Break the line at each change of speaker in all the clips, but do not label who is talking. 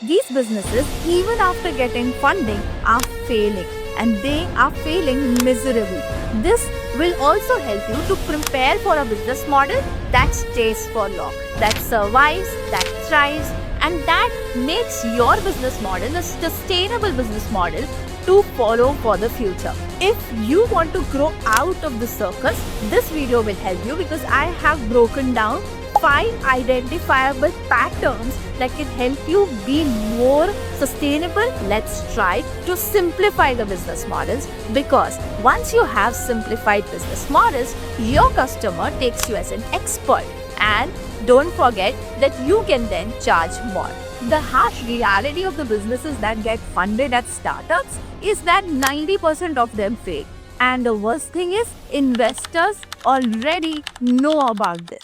These businesses, even after getting funding, are failing, and they are failing miserably. This will also help you to prepare for a business model that stays for long, that survives, that thrives, and that makes your business model a sustainable business model to follow for the future. If you want to grow out of the circus, this video will help you because I have broken down 5 identifiable patterns that can help you be more sustainable. Let's try to simplify the business models, because once you have simplified business models, your customer takes you as an expert, and don't forget that you can then charge more. The harsh reality of the businesses that get funded at startups is that 90% of them fail. And the worst thing is, investors already know about this.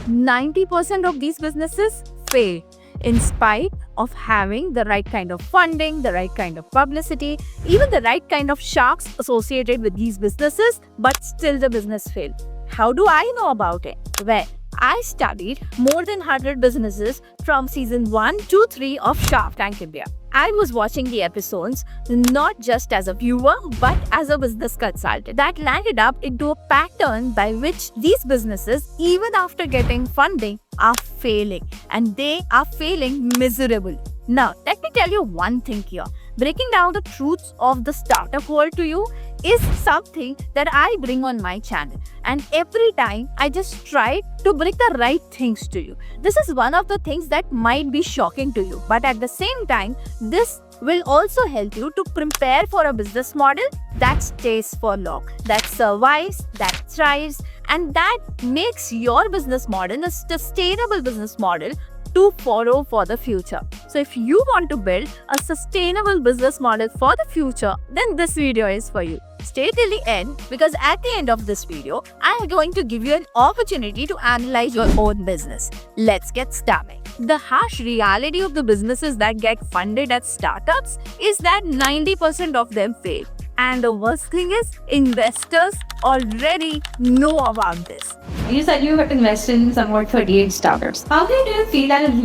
90% of these businesses fail in spite of having the right kind of funding, the right kind of publicity, even the right kind of sharks associated with these businesses, but still the business failed. How do I know about it? Well, I studied more than 100 businesses from season 1 to 3 of Shark Tank India. I was watching the episodes not just as a viewer but as a business consultant. That landed up into a pattern by which these businesses, even after getting funding, are failing, and they are failing miserably. Now, let me tell you one thing here. Breaking down the truths of the startup world to you is something that I bring on my channel, and every time I just try to bring the right things to you. This is one of the things that might be shocking to you, but at the same time, this will also help you to prepare for a business model that stays for long, that survives, that thrives, and that makes your business model a sustainable business model to follow for the future. So if you want to build a sustainable business model for the future, then this video is for you. Stay till the end, because at the end of this video, I am going to give you an opportunity to analyze your own business. Let's get started. The harsh reality of the businesses that get funded at startups is that 90% of them fail. And the worst thing is, investors already know about this.
You said you have invested in somewhat 38 startups. How many do you feel that is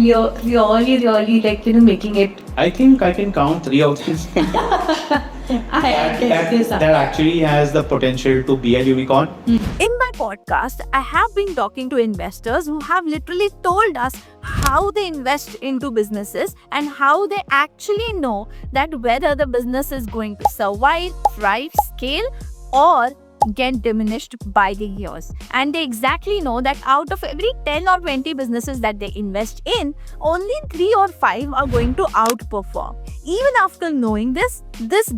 really making it?
I think I can count 3 of these. that actually has the potential to be a unicorn.
In my podcast, I have been talking to investors who have literally told us how they invest into businesses and how they actually know that whether the business is going to survive, thrive, scale, or get diminished by the years. And they exactly know that out of every 10 or 20 businesses that they invest in, only 3 or 5 are going to outperform. Even after knowing this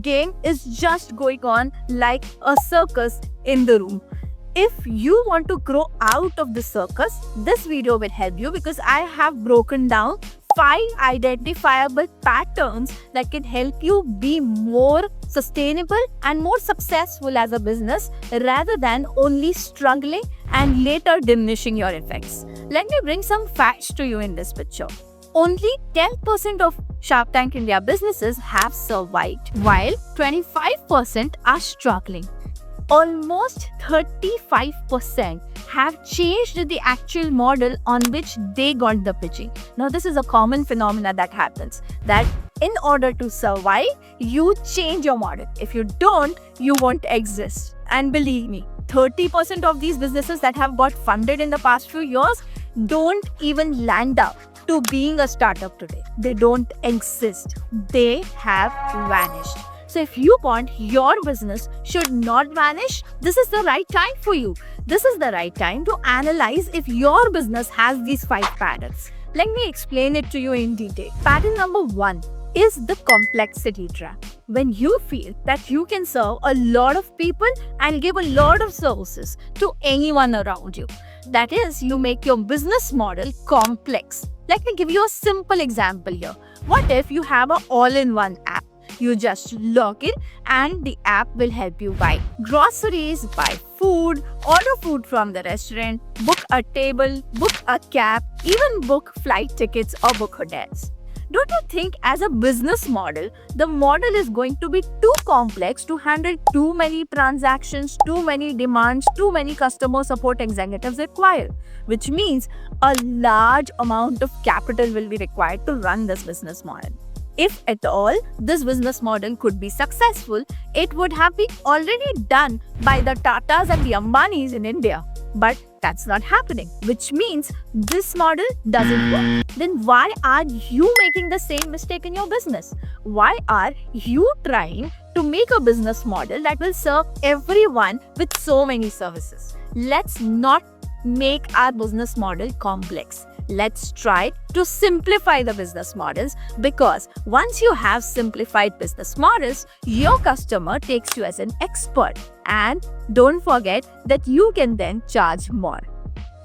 game is just going on like a circus in the room. If you want to grow out of the circus, this video will help you, because I have broken down 5 identifiable patterns that can help you be more sustainable and more successful as a business, rather than only struggling and later diminishing your effects. Let me bring some facts to you in this picture. Only 10% of Shark Tank India businesses have survived, while 25% are struggling. Almost 35% have changed the actual model on which they got the pitching. Now, this is a common phenomenon that happens, that in order to survive, you change your model. If you don't, you won't exist. And believe me, 30% of these businesses that have got funded in the past few years don't even land up to being a startup today. They don't exist. They have vanished. So if you want your business should not vanish, this is the right time for you. This is the right time to analyze if your business has these 5 patterns. Let me explain it to you in detail. Pattern number 1 is the complexity trap. When you feel that you can serve a lot of people and give a lot of services to anyone around you. That is, you make your business model complex. Let me give you a simple example here. What if you have an all-in-one app? You just log in and the app will help you buy groceries, buy food, order food from the restaurant, book a table, book a cab, even book flight tickets or book hotels. Don't you think as a business model, the model is going to be too complex to handle too many transactions, too many demands, too many customer support executives required, which means a large amount of capital will be required to run this business model. If at all this business model could be successful, it would have been already done by the Tatas and the Ambanis in India. But that's not happening, which means this model doesn't work. Then why are you making the same mistake in your business? Why are you trying to make a business model that will serve everyone with so many services? Let's not make our business model complex. Let's try to simplify the business models, because once you have simplified business models, your customer takes you as an expert. And don't forget that you can then charge more.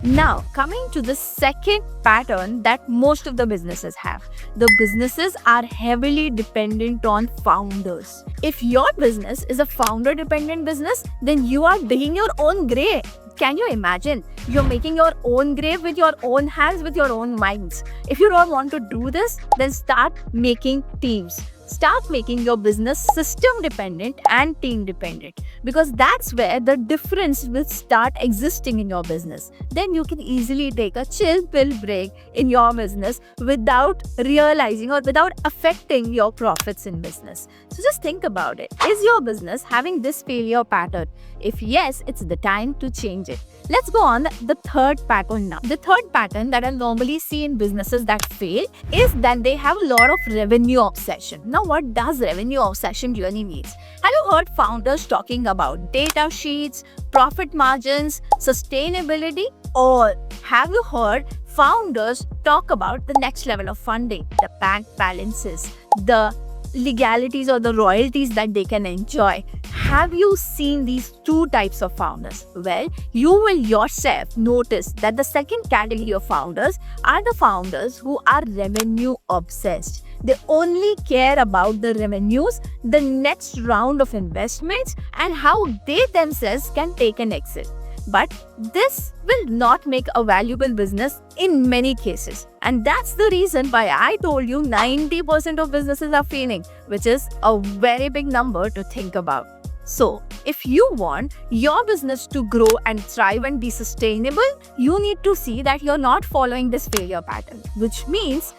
Now, coming to the second pattern that most of the businesses have. The businesses are heavily dependent on founders. If your business is a founder-dependent business, then you are digging your own grave. Can you imagine? You're making your own grave with your own hands, with your own minds. If you don't want to do this, then start making teams. Start making your business system dependent and team dependent, because that's where the difference will start existing in your business. Then you can easily take a chill pill break in your business without realizing or without affecting your profits in business. So just think about it. Is your business having this failure pattern? If yes, it's the time to change it. Let's go on the third pattern now. The third pattern that I normally see in businesses that fail is that they have a lot of revenue obsession. Now, what does revenue obsession really mean? Have you heard founders talking about data sheets, profit margins, sustainability? Or have you heard founders talk about the next level of funding, the bank balances, the legalities or the royalties that they can enjoy? Have you seen these two types of founders? Well, you will yourself notice that the second category of founders are the founders who are revenue obsessed. They only care about the revenues, the next round of investments, and how they themselves can take an exit. But this will not make a valuable business in many cases. And that's the reason why I told you 90% of businesses are failing, which is a very big number to think about. So, if you want your business to grow and thrive and be sustainable, you need to see that you're not following this failure pattern, which means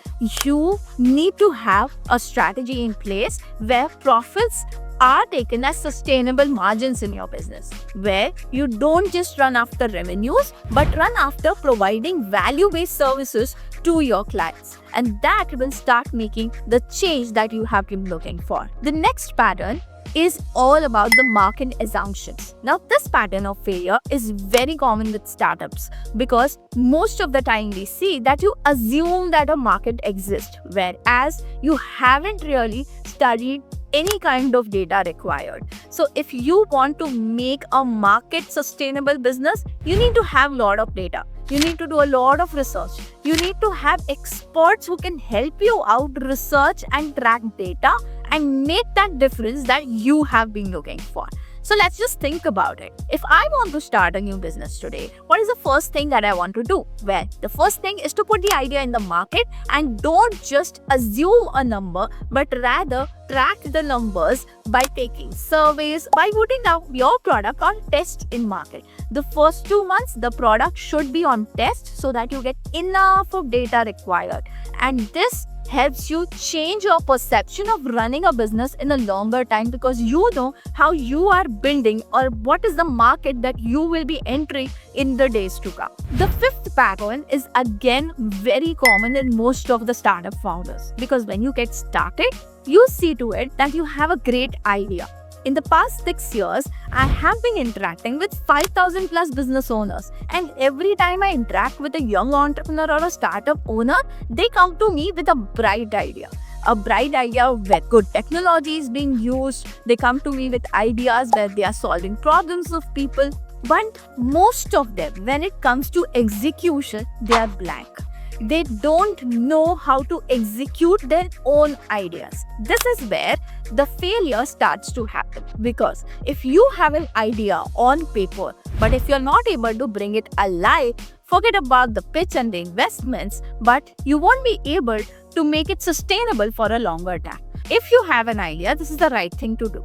you need to have a strategy in place where profits are taken as sustainable margins in your business, where you don't just run after revenues, but run after providing value-based services to your clients. And that will start making the change that you have been looking for. The next pattern is all about the market assumptions. Now, this pattern of failure is very common with startups, because most of the time we see that you assume that a market exists, whereas you haven't really studied any kind of data required. So if you want to make a market sustainable business, you need to have a lot of data. You need to do a lot of research. You need to have experts who can help you out research and track data and make that difference that you have been looking for. So let's just think about it. If I want to start a new business today, what is the first thing that I want to do? Well, the first thing is to put the idea in the market and don't just assume a number, but rather track the numbers by taking surveys, by putting out your product on test in market. The first 2 months, the product should be on test so that you get enough of data required. And this helps you change your perception of running a business in a longer time, because you know how you are building or what is the market that you will be entering in the days to come. The fifth pattern is again very common in most of the startup founders, because when you get started, you see to it that you have a great idea. In the past 6 years, I have been interacting with 5,000 plus business owners, and every time I interact with a young entrepreneur or a startup owner, they come to me with a bright idea. A bright idea where good technology is being used. They come to me with ideas where they are solving problems of people. But most of them, when it comes to execution, they are blank. They don't know how to execute their own ideas. This is where the failure starts to happen, because if you have an idea on paper, but if you're not able to bring it alive, forget about the pitch and the investments, but you won't be able to make it sustainable for a longer time. If you have an idea, this is the right thing to do.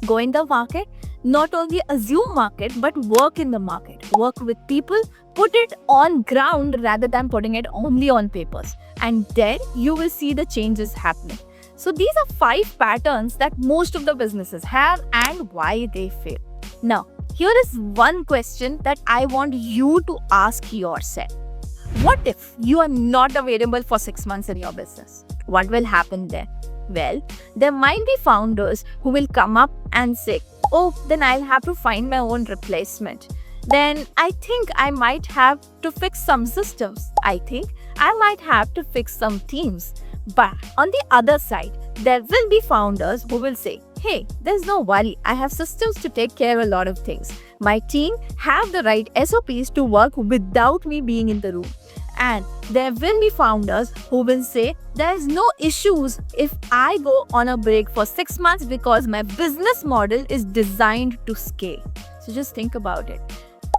Go in the market, not only assume market, but work in the market. Work with people, put it on ground rather than putting it only on papers. And then you will see the changes happening. So these are 5 patterns that most of the businesses have and why they fail. Now, here is one question that I want you to ask yourself. What if you are not available for 6 months in your business? What will happen then? Well, there might be founders who will come up and say, oh, then I'll have to find my own replacement. Then I think I might have to fix some systems. I think I might have to fix some teams. But on the other side, there will be founders who will say, hey, there's no worry. I have systems to take care of a lot of things. My team have the right SOPs to work without me being in the room. And there will be founders who will say, there's no issues if I go on a break for 6 months because my business model is designed to scale. So just think about it.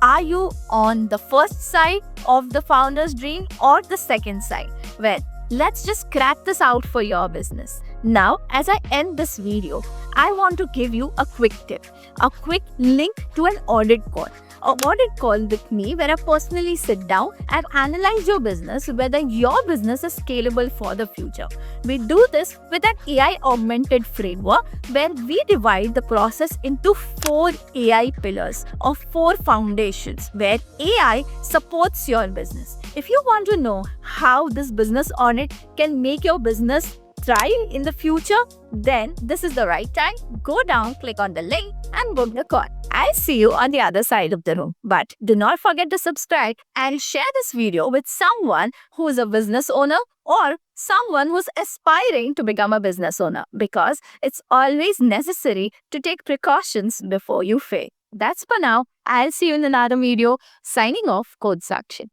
Are you on the first side of the founder's dream or the second side? Well, let's just crack this out for your business. Now, as I end this video, I want to give you a quick tip, a quick link to an audit call. An audit call with me where I personally sit down and analyze your business, whether your business is scalable for the future. We do this with an AI augmented framework where we divide the process into 4 AI pillars or 4 foundations where AI supports your business. If you want to know how this business audit can make your business thrive in the future, then this is the right time. Go down, click on the link and book the call. I'll see you on the other side of the room. But do not forget to subscribe and share this video with someone who is a business owner or someone who's aspiring to become a business owner, because it's always necessary to take precautions before you fail. That's for now. I'll see you in another video. Signing off, Code Sakshi.